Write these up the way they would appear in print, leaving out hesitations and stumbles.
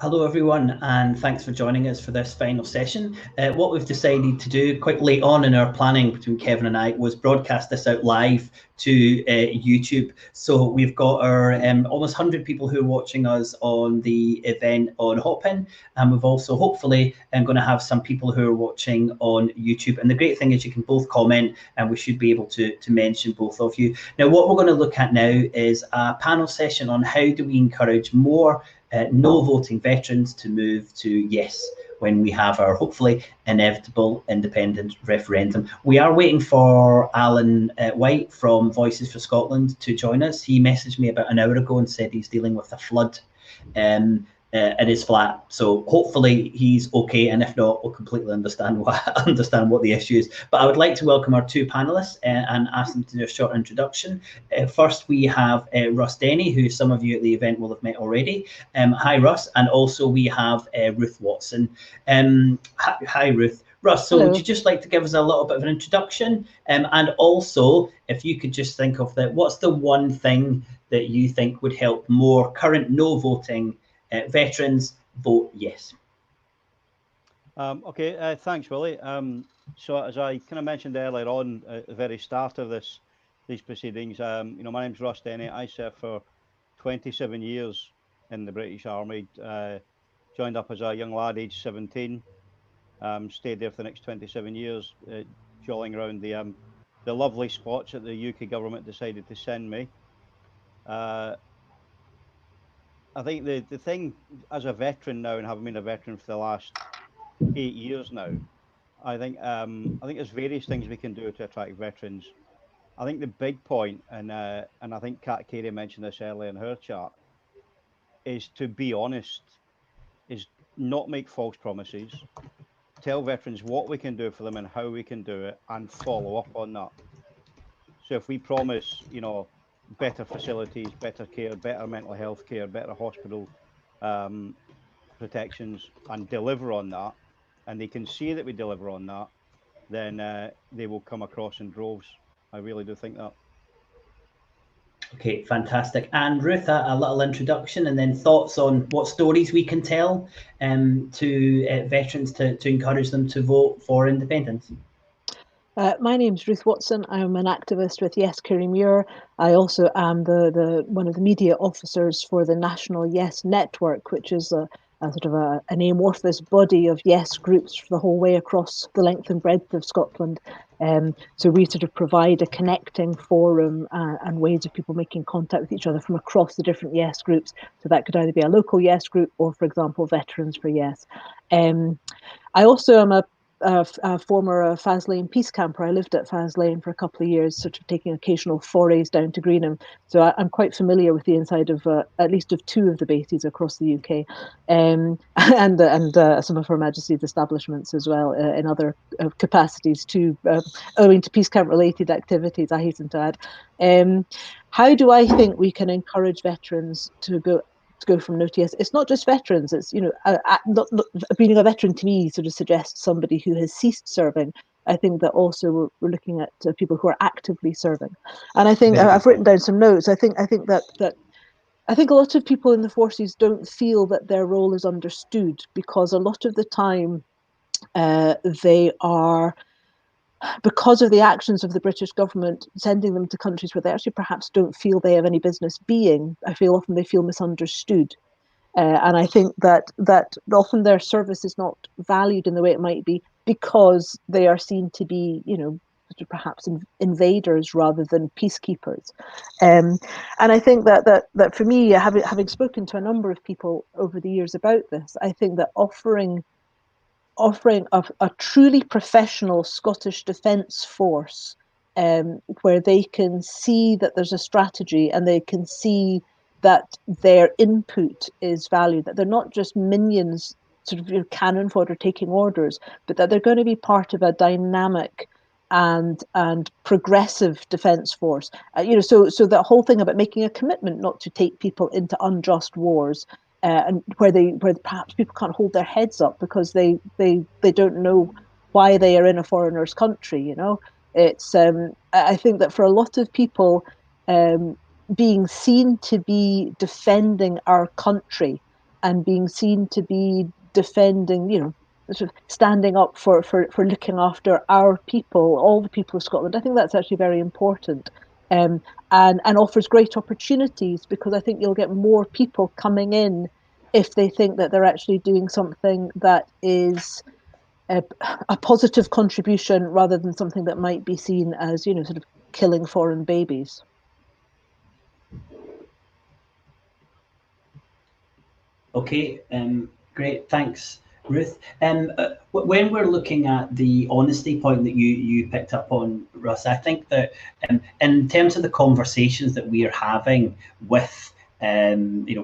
Hello everyone, and thanks for joining us for this final session. What we've decided to do quite late on in our planning between Kevin and I was broadcast this out live to YouTube. So we've got our almost 100 people who are watching us on the event on Hopin, and we've also hopefully going to have some people who are watching on YouTube. And the great thing is you can both comment, and we should be able to mention both of you. Now, what we're going to look at now is a panel session on how do we encourage more no voting veterans to move to yes when we have our hopefully inevitable independent referendum. We are waiting for Alan White from Voices for Scotland to join us. He messaged me about an hour ago and said he's dealing with a flood in his flat. So hopefully he's okay, and if not, we'll completely understand what the issue is. But I would like to welcome our two panelists and ask them to do a short introduction. First, we have Russ Denny, who some of you at the event will have met already. Hi, Russ. And also we have Ruth Watson. Hi, Ruth. Russ, so would you just like to give us a little bit of an introduction? And also, if you could just think of what's the one thing that you think would help more current no voting veterans vote yes? Okay, thanks, Willie. So as I kind of mentioned earlier on at the very start of these proceedings, my name's Russ Denny. I served for 27 years in the British Army. Joined up as a young lad, aged 17. Stayed there for the next 27 years, jolling around the lovely spots that the UK government decided to send me. I think the thing as a veteran now, and having been a veteran for the last 8 years now, I think there's various things we can do to attract veterans. I think the big point, and I think Kat Carey mentioned this earlier in her chat, is to be honest, is not make false promises, tell veterans what we can do for them and how we can do it, and follow up on that. So if we promise, better facilities, better care, better mental health care, better hospital protections, and deliver on that, and they can see that we deliver on that, then they will come across in droves. I really do think that. Okay, fantastic. And Ruth, a little introduction and then thoughts on what stories we can tell to veterans to encourage them to vote for independence. My name's Ruth Watson. I'm an activist with Yes Kirriemuir. I also am the one of the media officers for the National Yes Network, which is a sort of an amorphous body of yes groups for the whole way across the length and breadth of Scotland. So we sort of provide a connecting forum and ways of people making contact with each other from across the different yes groups. So that could either be a local yes group or, for example, Veterans for Yes. I also am a former Faslane peace camper. I lived at Faslane for a couple of years, sort of taking occasional forays down to Greenham. So I'm quite familiar with the inside of at least of two of the bases across the UK, and some of Her Majesty's establishments as well in other capacities too, owing to peace camp related activities, I hasten to add. How do I think we can encourage veterans to go from no to yes? It's not just veterans. It's not being a veteran to me sort of suggests somebody who has ceased serving. I think that also we're looking at people who are actively serving, and I think I've written down some notes. I think that a lot of people in the forces don't feel that their role is understood, because a lot of the time they are, because of the actions of the British government sending them to countries where they actually perhaps don't feel they have any business being. I feel often they feel misunderstood. And I think that often their service is not valued in the way it might be, because they are seen to be, perhaps invaders rather than peacekeepers. And I think that for me, having spoken to a number of people over the years about this, I think that offering a truly professional Scottish Defence Force, where they can see that there's a strategy and they can see that their input is valued, that they're not just minions, sort of cannon fodder taking orders, but that they're going to be part of a dynamic and progressive defence force. So that whole thing about making a commitment not to take people into unjust wars, and where perhaps people can't hold their heads up because they don't know why they are in a foreigner's country. It's I think that for a lot of people, being seen to be defending our country and being seen to be defending, sort of standing up for looking after our people, all the people of Scotland. I think that's actually very important, and offers great opportunities, because I think you'll get more people coming in if they think that they're actually doing something that is a positive contribution, rather than something that might be seen as, sort of killing foreign babies. Okay, great, thanks, Ruth. When we're looking at the honesty point that you picked up on, Russ, I think that in terms of the conversations that we are having with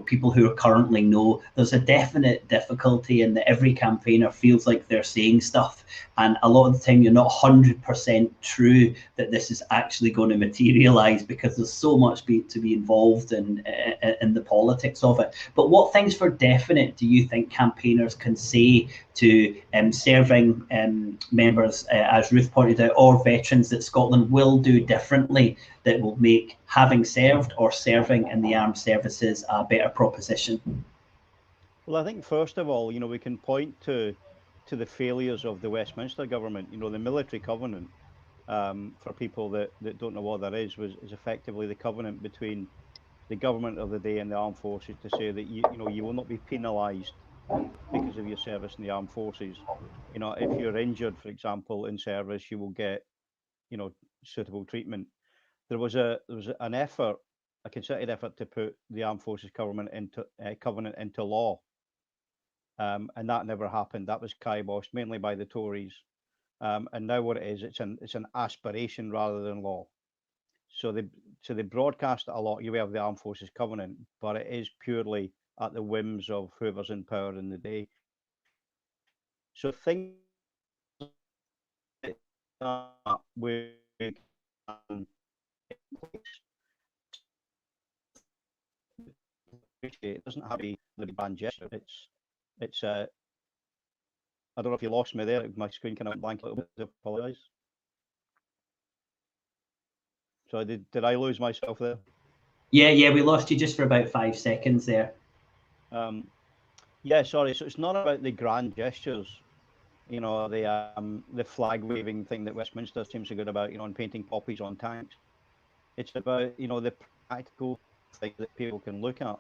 people who currently know, there's a definite difficulty in that every campaigner feels like they're saying stuff, and a lot of the time you're not 100% true that this is actually going to materialize, because there's so much to be involved in the politics of it. But what things for definite do you think campaigners can say to serving members, as Ruth pointed out, or veterans, that Scotland will do differently that will make having served or serving in the armed services a better proposition? Well, I think first of all, we can point to the failures of the Westminster government. The military covenant, for people that don't know what that is effectively the covenant between the government of the day and the armed forces, to say that you will not be penalised because of your service in the armed forces. If you're injured, for example, in service, you will get suitable treatment. There was an effort, a concerted effort, to put the armed forces covenant into law, and that never happened. That was kiboshed mainly by the Tories, and now what it is, it's an aspiration rather than law. So they broadcast it a lot. You have the Armed Forces Covenant, but it is purely at the whims of whoever's in power in the day. So things where it doesn't have to be the grand gesture. It's I don't know if you lost me there. My screen kind of went blank a little bit. I apologise. So did I lose myself there? Yeah, we lost you just for about 5 seconds there. Yeah, sorry. So it's not about the grand gestures, the flag waving thing that Westminster seems so good about, and painting poppies on tanks. It's about, the practical things that people can look at.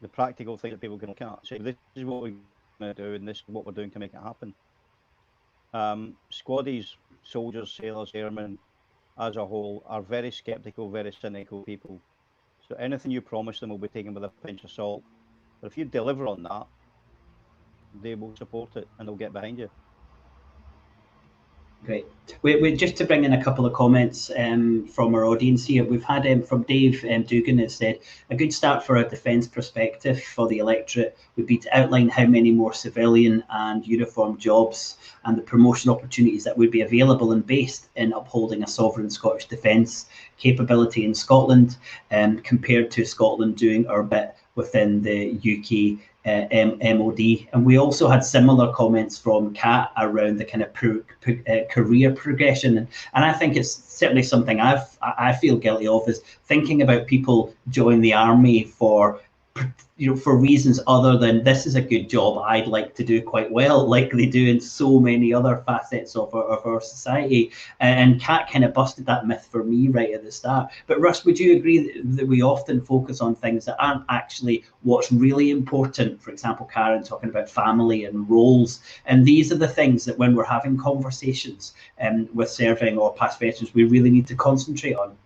The practical things that people can look at. So this is what we're going to do, and this is what we're doing to make it happen. Squaddies, soldiers, sailors, airmen, as a whole, are very sceptical, very cynical people. So anything you promise them will be taken with a pinch of salt. But if you deliver on that, they will support it and they'll get behind you. Great. We just to bring in a couple of comments from our audience here. We've had from Dave Dugan, that said, a good start for a defence perspective for the electorate would be to outline how many more civilian and uniformed jobs and the promotion opportunities that would be available and based in upholding a sovereign Scottish defence capability in Scotland, compared to Scotland doing our bit within the UK MOD. And we also had similar comments from Kat around the kind of career progression, and I think it's certainly something I feel guilty of, is thinking about people join the army for reasons other than this is a good job I'd like to do quite well, like they do in so many other facets of our society. And Kat kind of busted that myth for me right at the start. But Russ, would you agree that we often focus on things that aren't actually what's really important? For example, Karen talking about family and roles, and these are the things that when we're having conversations with serving or past veterans, we really need to concentrate on.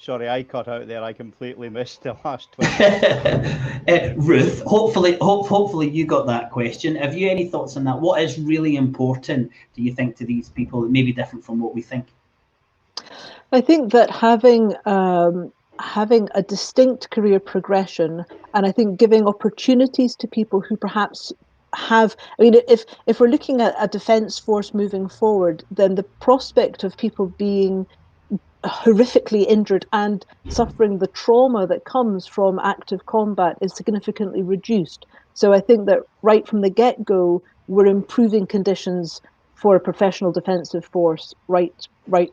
Sorry, I cut out there. I completely missed the last 20. Ruth, hopefully you got that question. Have you any thoughts on that? What is really important, do you think, to these people that may be different from what we think? I think that having a distinct career progression, and I think giving opportunities to people who perhaps have, if we're looking at a defence force moving forward, then the prospect of people being horrifically injured and suffering the trauma that comes from active combat is significantly reduced. So I think that right from the get-go, we're improving conditions for a professional defensive force right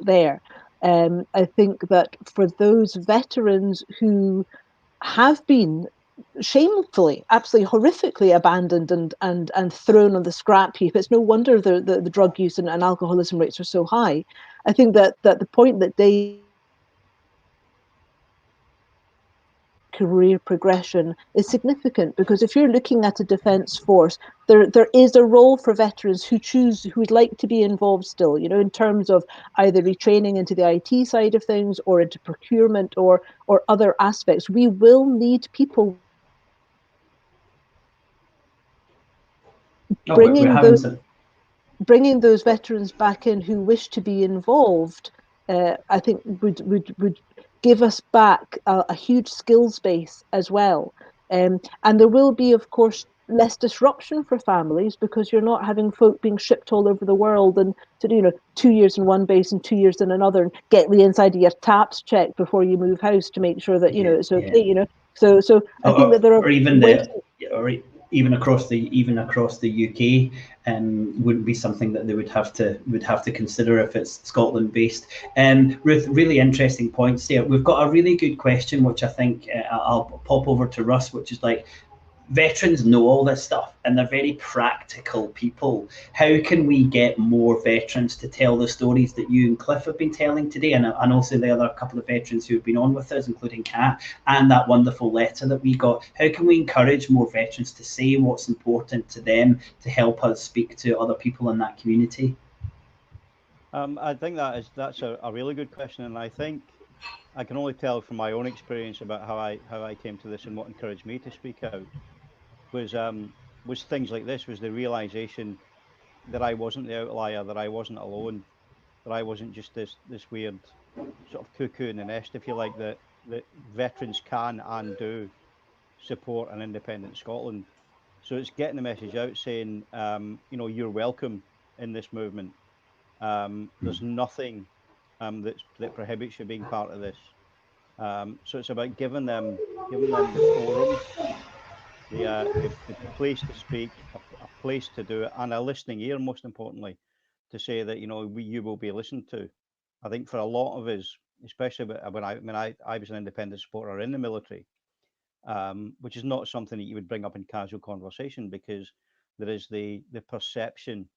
there. I think that for those veterans who have been shamefully, absolutely horrifically abandoned and thrown on the scrap heap. It's no wonder the drug use and alcoholism rates are so high. I think that the point that Dave career progression is significant, because if you're looking at a defence force, there is a role for veterans who would like to be involved still, in terms of either retraining into the IT side of things or into procurement or other aspects. We will need people bringing those veterans back in who wish to be involved. I think would give us back a huge skills base as well. And there will be, of course, less disruption for families, because you're not having folk being shipped all over the world and to 2 years in one base and 2 years in another, and get the inside of your taps checked before you move house to make sure that it's okay. So I think that there are even across the UK, wouldn't be something that they would have to consider if it's Scotland based. Ruth, really interesting points there. We've got a really good question, which I think I'll pop over to Russ, which is like, veterans know all this stuff and they're very practical people. How can we get more veterans to tell the stories that you and Cliff have been telling today, and also the other couple of veterans who have been on with us, including Kat, and that wonderful letter that we got? How can we encourage more veterans to say what's important to them to help us speak to other people in that community? I think that's a really good question, and I think I can only tell from my own experience about how I came to this and what encouraged me to speak out was things like this, was the realization that I wasn't the outlier, that I wasn't alone, that I wasn't just this weird sort of cuckoo in the nest, if you like, that veterans can and do support an independent Scotland. So it's getting the message out, saying, you're welcome in this movement. There's nothing that prohibits you being part of this. So it's about giving them the forum, the place to speak, a place to do it, and a listening ear, most importantly, to say that you will be listened to. I think for a lot of us, especially when I was an independent supporter in the military, which is not something that you would bring up in casual conversation, because there is the perception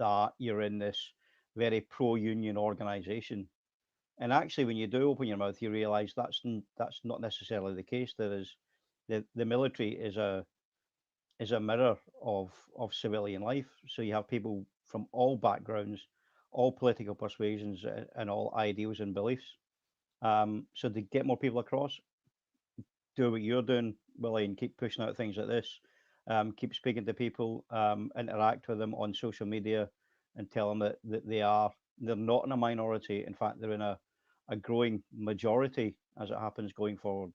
that you're in this very pro-union organisation. And actually, when you do open your mouth, you realise that's not necessarily the case. There is the military is a mirror of civilian life. So you have people from all backgrounds, all political persuasions, and all ideals and beliefs. So to get more people across, do what you're doing, Willie, and keep pushing out things like this. Keep speaking to people, interact with them on social media, and tell them that they're not in a minority. In fact, they're in a growing majority as it happens going forward.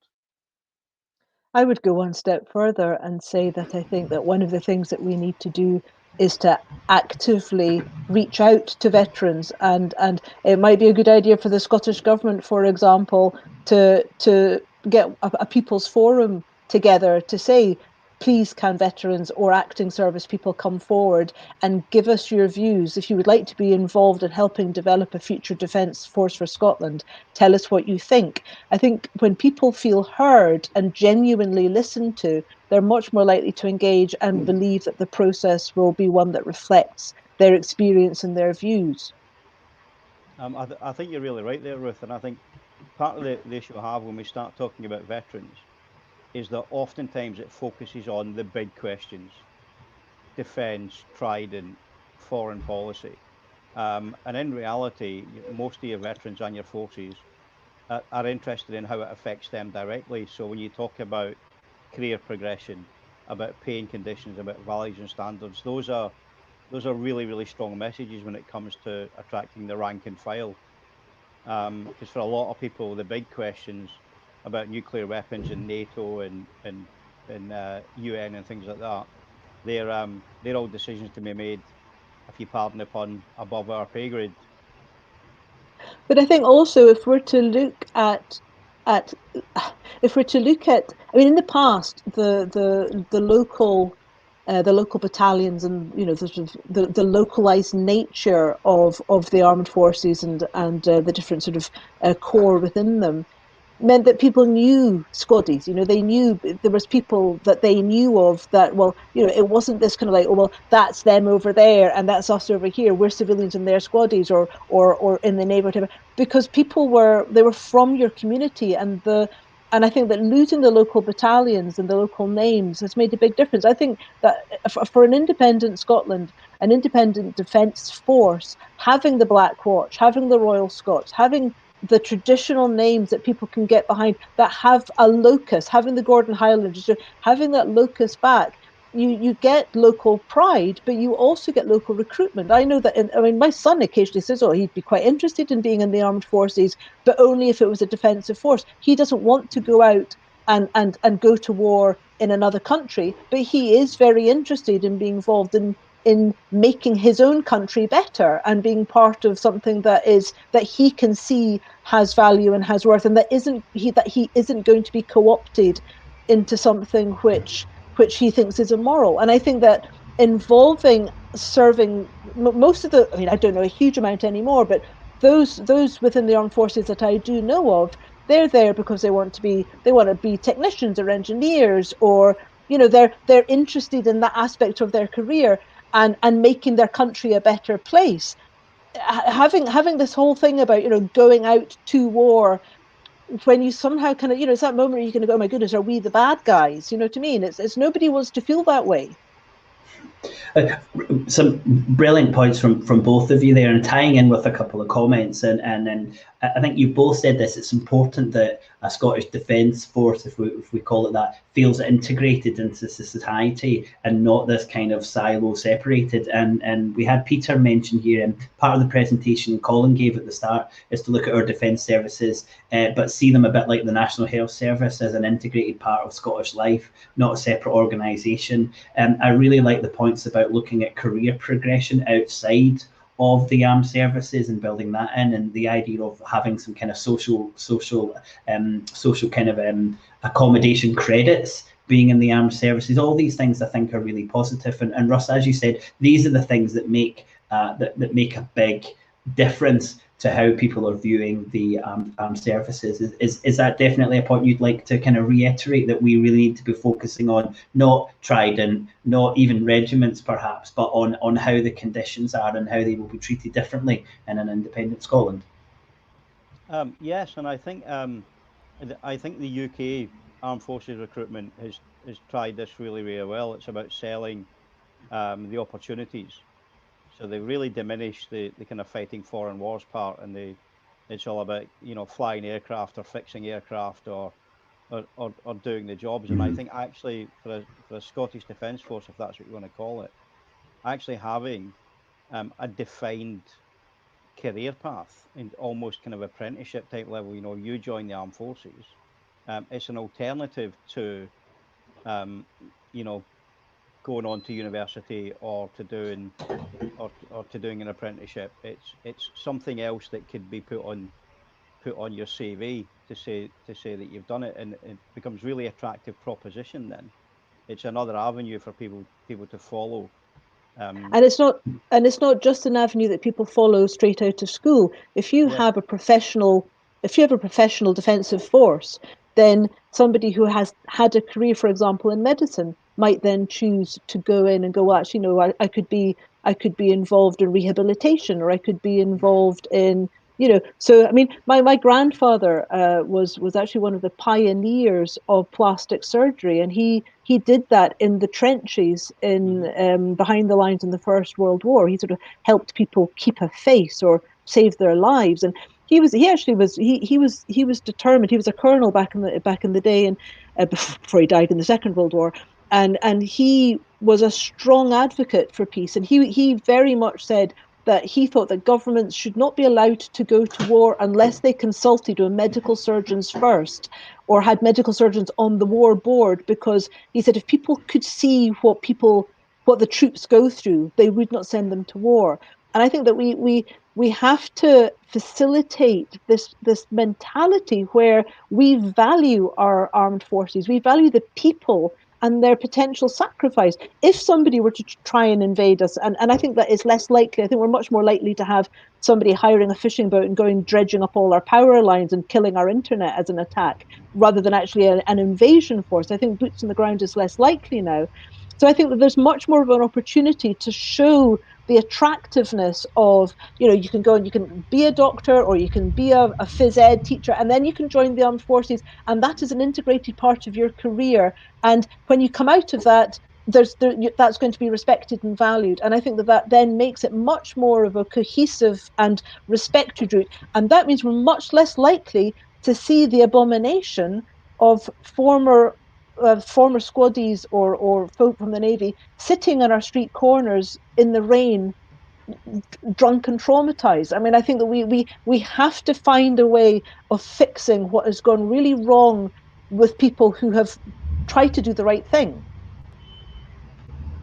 I would go one step further and say that I think that one of the things that we need to do is to actively reach out to veterans, and it might be a good idea for the Scottish Government, for example, to get a people's forum together to say, please, can veterans or acting service people come forward and give us your views? If you would like to be involved in helping develop a future defence force for Scotland, tell us what you think. I think when people feel heard and genuinely listened to, they're much more likely to engage and believe that the process will be one that reflects their experience and their views. I think you're really right there, Ruth, and I think part of the issue I have when we start talking about veterans is that oftentimes it focuses on the big questions: defence, trident, foreign policy. And in reality, most of your veterans and your forces are interested in how it affects them directly. So when you talk about career progression, about pay and conditions, about values and standards, those are really, really strong messages when it comes to attracting the rank and file. Because for a lot of people, the big questions about nuclear weapons and NATO and UN and things like that, they're all decisions to be made, if you pardon the pun, above our pay grade. But I think also, if we're to look at, I mean, in the past, the local battalions and the localized nature of the armed forces and the different sort of corps within them meant that people knew squaddies. They knew there was people that they knew of that, well, it wasn't this kind of like, oh, well, that's them over there and that's us over here. We're civilians in their squaddies or in the neighborhood, because they were from your community. And I think that losing the local battalions and the local names has made a big difference. I think that for an independent Scotland, an independent defence force, having the Black Watch, having the Royal Scots, having the traditional names that people can get behind, that have a locus, having the Gordon Highlanders, having that locus back, you get local pride, but you also get local recruitment. I know that, my son occasionally says, oh, he'd be quite interested in being in the armed forces, but only if it was a defensive force. He doesn't want to go out and go to war in another country, but he is very interested in being involved in making his own country better and being part of something that he can see has value and has worth, and that he isn't going to be co-opted into something which he thinks is immoral. And I think that involving serving most of the, I don't know a huge amount anymore, but those within the armed forces that I do know of, they're there because they want to be technicians or engineers, or they're interested in that aspect of their career and making their country a better place. Having this whole thing about going out to war, when you somehow kind of it's that moment where you're going to go, oh my goodness, are we the bad guys? You know what I mean? It's nobody wants to feel that way. Some brilliant points from both of you there, and tying in with a couple of comments, and then I think you both said this. It's important that a Scottish Defence Force, if we call it that, feels integrated into society and not this kind of silo separated. And we had Peter mention here, and part of the presentation Colin gave at the start is to look at our defence services, but see them a bit like the National Health Service as an integrated part of Scottish life, not a separate organisation. I really like the points about looking at career progression outside of the armed services and building that in, and the idea of having some kind of social kind of accommodation credits being in the armed services. All these things I think are really positive. And Russ, as you said, these are the things that make that make a big difference to how people are viewing the armed services. Is that definitely a point you'd like to kind of reiterate, that we really need to be focusing on, not Trident, not even regiments perhaps, but on how the conditions are and how they will be treated differently in an independent Scotland? Yes, and I think the UK Armed Forces recruitment has tried this really, really well. It's about selling the opportunities. So they really diminish the kind of fighting foreign wars part, and it's all about flying aircraft or fixing aircraft or doing the jobs. And I think actually for a Scottish Defence Force, if that's what you want to call it, actually having a defined career path and almost kind of apprenticeship type level, you join the armed forces, it's an alternative to going on to university or to doing an apprenticeship. It's something else that could be put on your CV to say that you've done it, and it becomes really attractive proposition. Then it's another avenue for people to follow. And it's not just an avenue that people follow straight out of school. If you have a professional defensive force, then somebody who has had a career, for example, in medicine, might then choose to go in and go, well, actually, no, I could be involved in rehabilitation, or I could be involved in, So I mean, my grandfather was actually one of the pioneers of plastic surgery, and he did that in the trenches in behind the lines in the First World War. He sort of helped people keep a face or save their lives, and he was determined. He was a colonel back in the day, and before he died in the Second World War, and he was a strong advocate for peace, and he very much said that he thought that governments should not be allowed to go to war unless they consulted with medical surgeons first, or had medical surgeons on the war board, because he said if people could see what the troops go through, they would not send them to war. And I think that we have to facilitate this mentality where we value our armed forces, we value the people and their potential sacrifice. If somebody were to try and invade us, and I think that is less likely, I think we're much more likely to have somebody hiring a fishing boat and going dredging up all our power lines and killing our internet as an attack, rather than actually an invasion force. I think boots on the ground is less likely now. So I think that there's much more of an opportunity to show the attractiveness of, you can go and you can be a doctor, or you can be a phys ed teacher, and then you can join the armed forces, and that is an integrated part of your career. And when you come out of that, that's going to be respected and valued. And I think that then makes it much more of a cohesive and respected route. And that means we're much less likely to see the abomination of former squaddies or folk from the Navy sitting on our street corners in the rain, drunk and traumatized. I mean, I think that we have to find a way of fixing what has gone really wrong with people who have tried to do the right thing.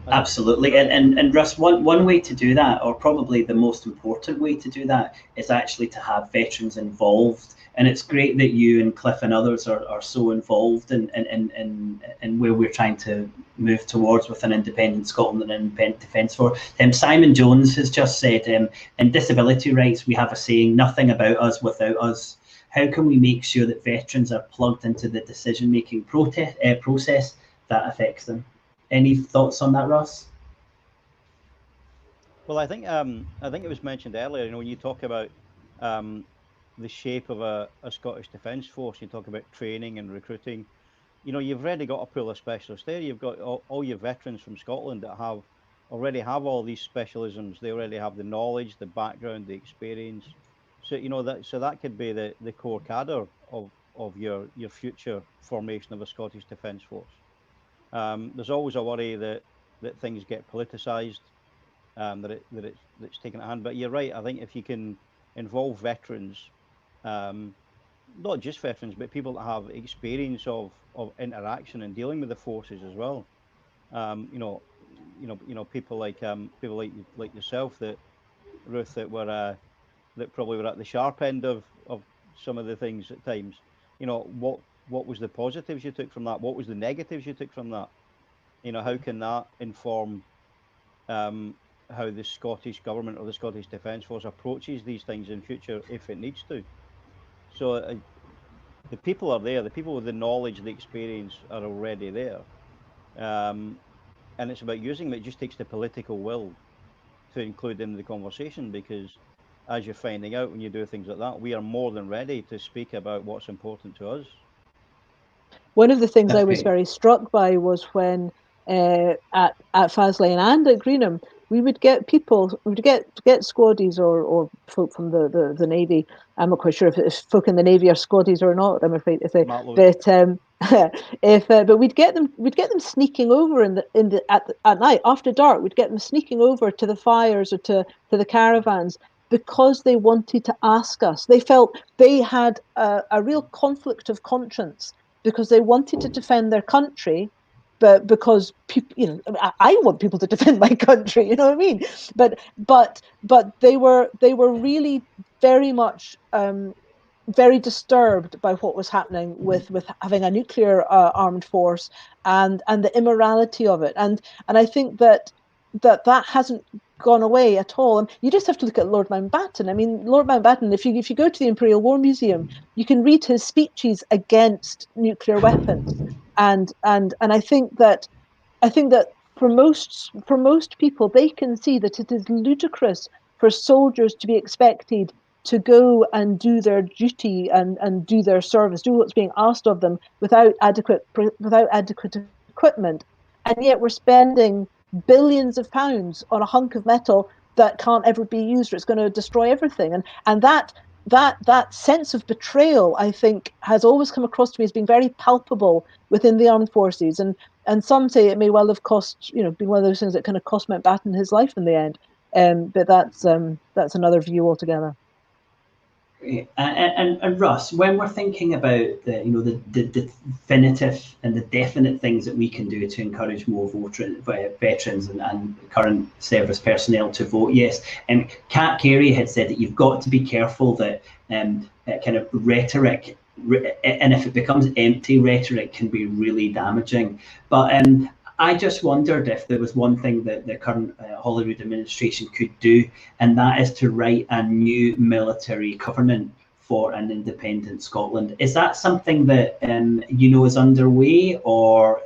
Absolutely, and Russ, one way to do that, or probably the most important way to do that, is actually to have veterans involved. And it's great that you and Cliff and others are so involved in where we're trying to move towards with an independent Scotland and an independent defence force. Simon Jones has just said, in disability rights, we have a saying, nothing about us without us. How can we make sure that veterans are plugged into the decision-making process that affects them? Any thoughts on that, Ross? Well, I think it was mentioned earlier. When you talk about the shape of a Scottish Defence Force, you talk about training and recruiting. You've already got a pool of specialists there. You've got all your veterans from Scotland that already have all these specialisms. They already have the knowledge, the background, the experience. So that could be the core cadre of your future formation of a Scottish Defence Force. There's always a worry that things get politicised, that it's taken at hand. But you're right. I think if you can involve veterans, not just veterans, but people that have experience of interaction and dealing with the forces as well. People like yourself, that Ruth, that probably were at the sharp end of some of the things at times. What was the positives you took from that? What was the negatives you took from that? How can that inform how the Scottish Government or the Scottish Defence Force approaches these things in future if it needs to? So the people are there. The people with the knowledge, the experience are already there. And it's about using them. It just takes the political will to include them in the conversation, because as you're finding out when you do things like that, we are more than ready to speak about what's important to us. One of the things I was very struck by was when at Faslane and at Greenham, we would get squaddies or folk from the Navy. I'm not quite sure if it's folk in the Navy are squaddies or not, I'm afraid to say. But we'd get them sneaking over at night after dark. We'd get them sneaking over to the fires or to the caravans, because they wanted to ask us. They felt they had a real conflict of conscience, because they wanted to defend their country, but because people, I want people to defend my country, you know what I mean? But they were really very much very disturbed by what was happening with having a nuclear armed force and the immorality of it, and I think that hasn't gone away at all. And you just have to look at Lord Mountbatten. I mean, Lord Mountbatten, if you go to the Imperial War Museum, you can read his speeches against nuclear weapons. And I think that for most people, they can see that it is ludicrous for soldiers to be expected to go and do their duty and do their service, do what's being asked of them without adequate equipment. And yet we're spending billions of pounds on a hunk of metal that can't ever be used, or it's going to destroy everything. And that sense of betrayal, I think, has always come across to me as being very palpable within the armed forces. And some say it may well have cost, been one of those things that kind of cost Mountbatten his life in the end. But that's another view altogether. And Russ, when we're thinking about the definitive and the definite things that we can do to encourage more veterans and current service personnel to vote yes, Kat Carey had said that you've got to be careful that kind of rhetoric and if it becomes empty rhetoric, can be really damaging. But I just wondered if there was one thing that the current Holyrood administration could do, and that is to write a new military covenant for an independent Scotland. Is that something that is underway, or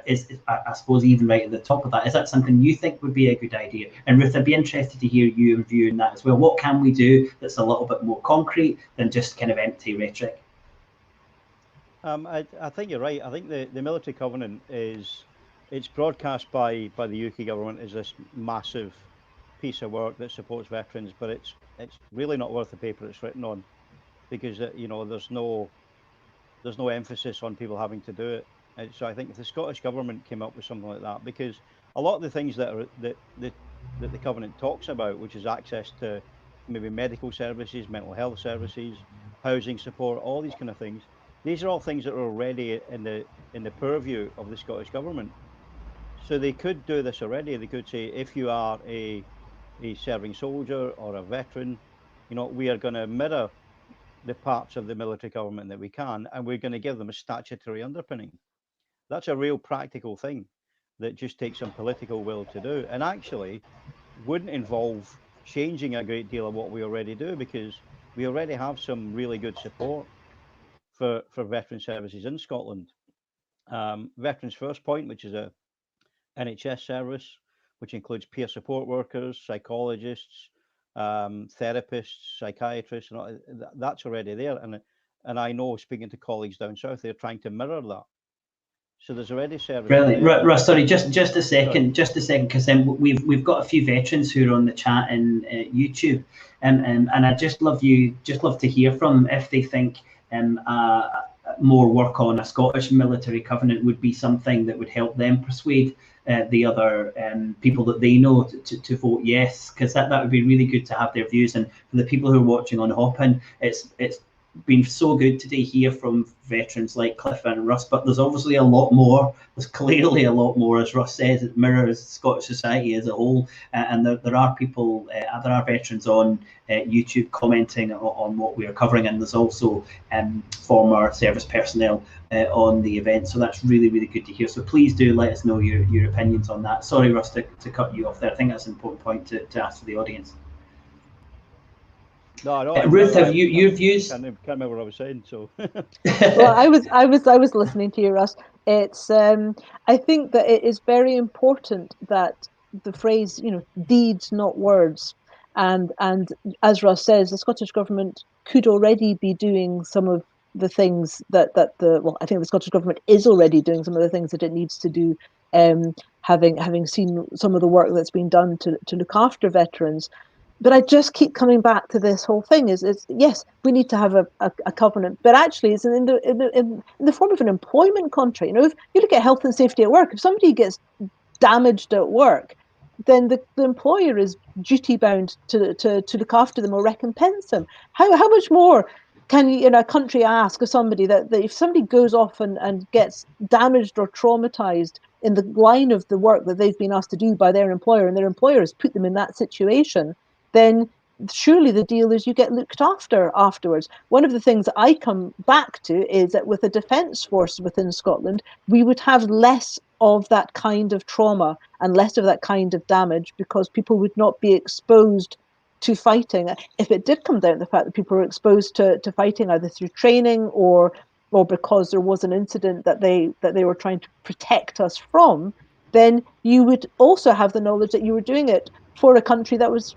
is I suppose even right at the top of that, is that something you think would be a good idea? And Ruth, I'd be interested to hear you viewing that as well. What can we do that's a little bit more concrete than just kind of empty rhetoric? I think you're right. I think the military covenant it's broadcast by the UK government as this massive piece of work that supports veterans, but it's really not worth the paper it's written on, because there's no emphasis on people having to do it. And so I think if the Scottish government came up with something like that, because a lot of the things that the covenant talks about, which is access to maybe medical services, mental health services, housing support, all these kind of things, these are all things that are already in the purview of the Scottish government. So they could do this already. They could say, if you are a serving soldier or a veteran, we are going to mirror the parts of the military government that we can, and we're going to give them a statutory underpinning. That's a real practical thing that just takes some political will to do, and actually wouldn't involve changing a great deal of what we already do, because we already have some really good support for veteran services in Scotland. Veterans First Point, which is a NHS service, which includes peer support workers, psychologists, therapists, psychiatrists, and that's already there. And I know, speaking to colleagues down south, they're trying to mirror that. So there's already service. Brilliant. Russ, sorry, just a second, because we've got a few veterans who are on the chat in YouTube, and I'd just love to hear from them if they think more work on a Scottish military covenant would be something that would help them persuade the other people that they know to vote yes, because that would be really good to have their views. And for the people who are watching on Hopin, it's been so good today hear from veterans like Cliff and Russ, but there's obviously a lot more. There's clearly a lot more, as Russ says. It mirrors Scottish society as a whole, and there are people, there are veterans on YouTube commenting on what we are covering, and there's also former service personnel on the event, so that's really, really good to hear. So please do let us know your opinions on that. Sorry, Russ, to cut you off there. I think that's an important point to ask for the audience. No, Ruth, have your views? Can't remember what I was saying. So, well, I was listening to you, Russ. It's I think that it is very important that the phrase, deeds, not words, and as Russ says, the Scottish government could already be doing some of the things I think the Scottish government is already doing some of the things that it needs to do. Having seen some of the work that's been done to look after veterans. But I just keep coming back to this whole thing is yes, we need to have a covenant, but actually it's in the form of an employment contract. If you look at health and safety at work, if somebody gets damaged at work, then the employer is duty bound to look after them or recompense them. How much more can you in a country ask of somebody that if somebody goes off and gets damaged or traumatized in the line of the work that they've been asked to do by their employer, and their employer has put them in that situation, then surely the deal is you get looked after afterwards. One of the things that I come back to is that with a defence force within Scotland, we would have less of that kind of trauma and less of that kind of damage, because people would not be exposed to fighting. If it did come down to the fact that people were exposed to fighting either through training or because there was an incident that they were trying to protect us from, then you would also have the knowledge that you were doing it for a country that was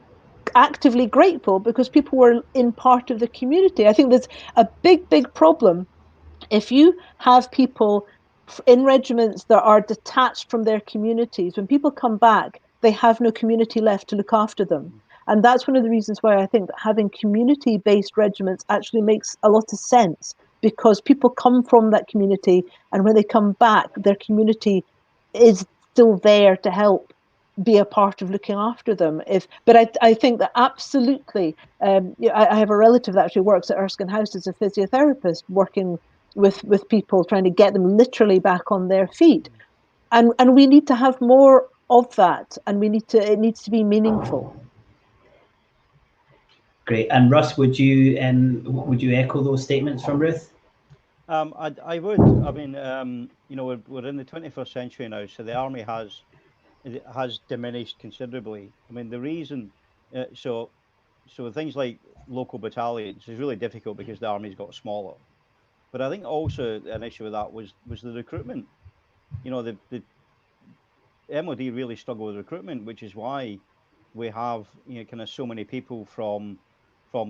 actively grateful because people were in part of the community. I think there's a big problem if you have people in regiments that are detached from their communities. When people come back, they have no community left to look after them. And that's one of the reasons why I think that having community-based regiments actually makes a lot of sense, because people come from that community, and when they come back, their community is still there to help be a part of looking after them. But I think that absolutely, I have a relative that actually works at Erskine House as a physiotherapist, working with people, trying to get them literally back on their feet. And we need to have more of that, and it needs to be meaningful. Great. And Russ, would you echo those statements from Ruth? I would. I mean, you know, we're in the 21st century now, so the army has diminished considerably. I mean, the reason, so things like local battalions is really difficult because the army's got smaller. But I think also an issue with that was the recruitment. You know, the MOD really struggle with recruitment, which is why we have, you know, kind of so many people from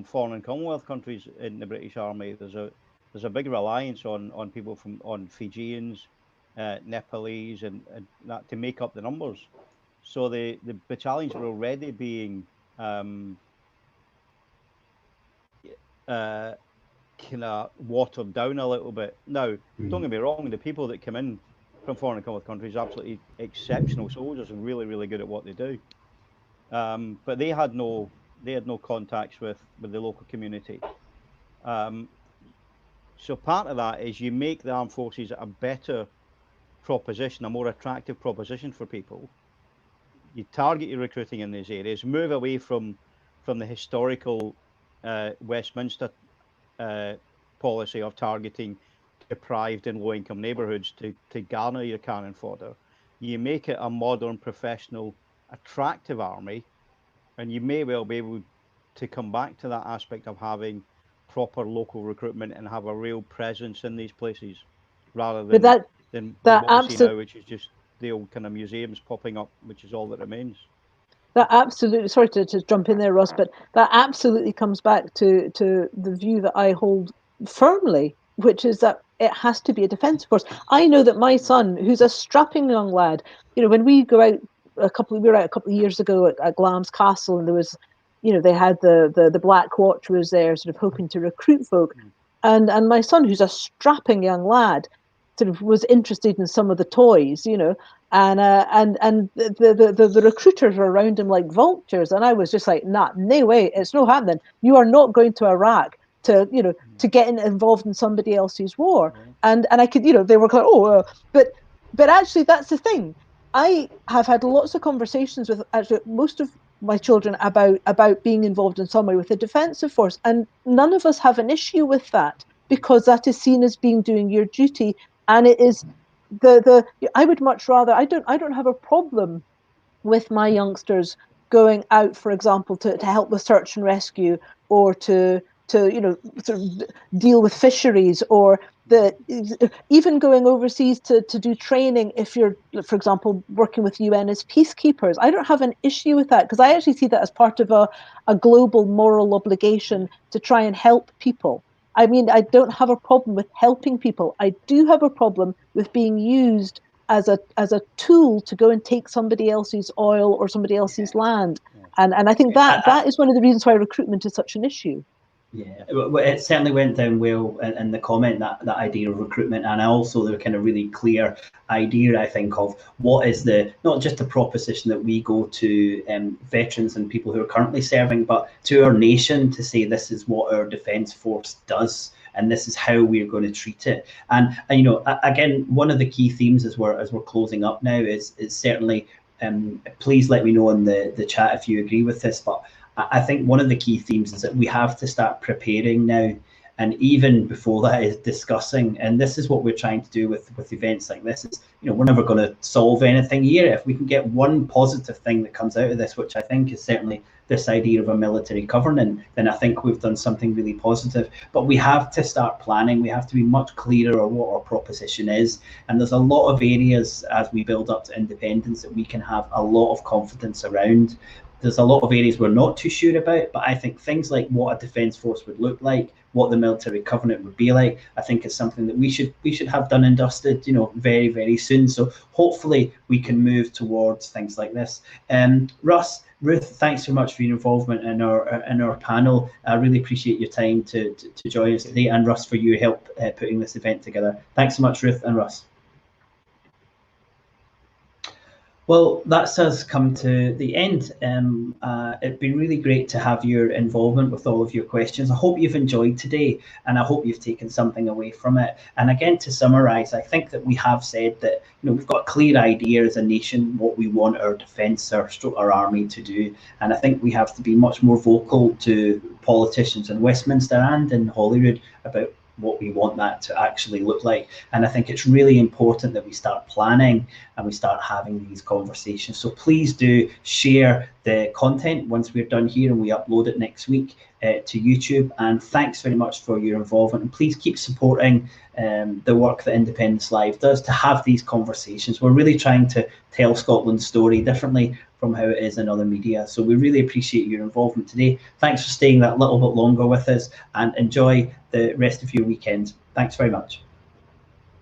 foreign and Commonwealth countries in the British Army. There's a big reliance on people on Fijians, Nepalese, and that to make up the numbers. So the battalions were already being kind of watered down a little bit. Now, don't get me wrong, the people that come in from foreign and Commonwealth countries are absolutely exceptional soldiers and really, really good at what they do. But they had no contacts with the local community. So part of that is you make the armed forces a better proposition, a more attractive proposition for people. You target your recruiting in these areas, move away from the historical Westminster policy of targeting deprived and low-income neighbourhoods to garner your cannon fodder. You make it a modern, professional, attractive army, and you may well be able to come back to that aspect of having proper local recruitment and have a real presence in these places, rather than what we see now, which is just the old kind of museums popping up, which is all that remains. That absolutely, sorry to jump in there, Ross, but that absolutely comes back to the view that I hold firmly, which is that it has to be a defence force. I know that my son, who's a strapping young lad, you know, when we go out we were out a couple of years ago at Glamis Castle, and there was, you know, they had the Black Watch was there, sort of hoping to recruit folk, and my son, who's a strapping young lad, sort of was interested in some of the toys, you know, and the recruiters were around him like vultures, and I was just like, nah, no way, it's no happening. You are not going to Iraq to, you know, to get involved in somebody else's war. And I could, you know, they were like, oh, but actually that's the thing. I have had lots of conversations with actually most of my children about being involved in some way with the defensive force, and none of us have an issue with that, because that is seen as being doing your duty. And it is I would much rather, I don't have a problem with my youngsters going out, for example, to help with search and rescue, or to you know, sort of deal with fisheries, or even going overseas to do training if you're, for example, working with UN as peacekeepers. I don't have an issue with that, because I actually see that as part of a global moral obligation to try and help people. I mean, I don't have a problem with helping people. I do have a problem with being used as a tool to go and take somebody else's oil or somebody else's land. And I think that is one of the reasons why recruitment is such an issue. Yeah, it certainly went down well in the comment, that idea of recruitment, and also the kind of really clear idea, I think, of what is not just the proposition that we go to veterans and people who are currently serving, but to our nation, to say this is what our defence force does, and this is how we're going to treat it. And you know, again, one of the key themes as we're closing up now is certainly, please let me know in the chat if you agree with this, but I think one of the key themes is that we have to start preparing now, and even before that is discussing. And this is what we're trying to do with events like this. Is, you know, we're never going to solve anything here. If we can get one positive thing that comes out of this, which I think is certainly this idea of a military covenant, then I think we've done something really positive. But we have to start planning. We have to be much clearer on what our proposition is. And there's a lot of areas as we build up to independence that we can have a lot of confidence around. There's a lot of areas we're not too sure about, but I think things like what a defence force would look like, what the military covenant would be like, I think is something that we should have done and dusted, you know, very, very soon. So hopefully we can move towards things like this. Russ, Ruth, thanks so much for your involvement in our panel. I really appreciate your time to join us today, and Russ, for your help putting this event together. Thanks so much, Ruth and Russ. Well, that's us come to the end. It'd been really great to have your involvement with all of your questions. I hope you've enjoyed today, and I hope you've taken something away from it. And again, to summarise, I think that we have said that we've got a clear idea as a nation what we want our defence, our army to do. And I think we have to be much more vocal to politicians in Westminster and in Holyrood about what we want that to actually look like. And I think it's really important that we start planning and we start having these conversations. So please do share the content once we're done here and we upload it next week to YouTube. And thanks very much for your involvement. And please keep supporting the work that Independence Live does to have these conversations. We're really trying to tell Scotland's story differently from how it is in other media. So we really appreciate your involvement today. Thanks for staying that little bit longer with us, and enjoy the rest of your weekend. Thanks very much.